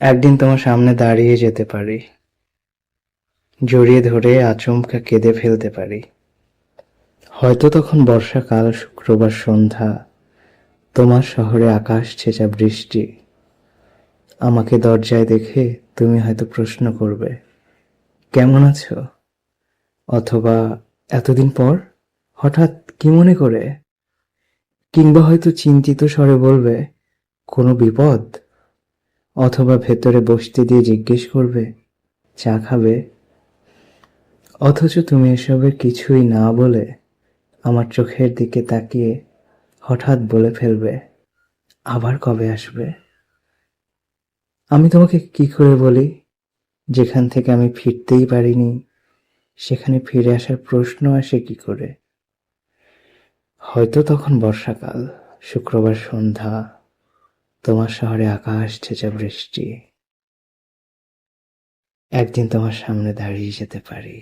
একদিন তোমার সামনে দাঁড়িয়ে যেতে পারি, জড়িয়ে ধরে আচমকা কেঁদে ফেলতে পারি। হয়তো তখন বর্ষাকাল, শুক্রবার সন্ধ্যা, তোমার শহরে আকাশ ছেঁচা বৃষ্টি। আমাকে দরজায় দেখে তুমি হয়তো প্রশ্ন করবে, কেমন আছো? অথবা এতদিন পর হঠাৎ কি মনে করে? কিংবা হয়তো চিন্তিত স্বরে বলবে, কোনো বিপদ? অথবা ভেতরে বসতে দিয়ে জিজ্ঞেস করবে, চা খাবে? অথচ তুমি এসবের কিছুই না বলে আমার চোখের দিকে তাকিয়ে হঠাৎ বলে ফেলবে, আবার কবে আসবে? আমি তোমাকে কি করে বলি, যেখান থেকে আমি ফিরতেই পারিনি সেখানে ফিরে আসার প্রশ্ন আসে কি করে? হয়তো তখন বর্ষাকাল, শুক্রবার সন্ধ্যা, তোমার শহরে আকাশ ছেঁচা বৃষ্টি। একদিন তোমার সামনে দাঁড়িয়ে যেতে পারি।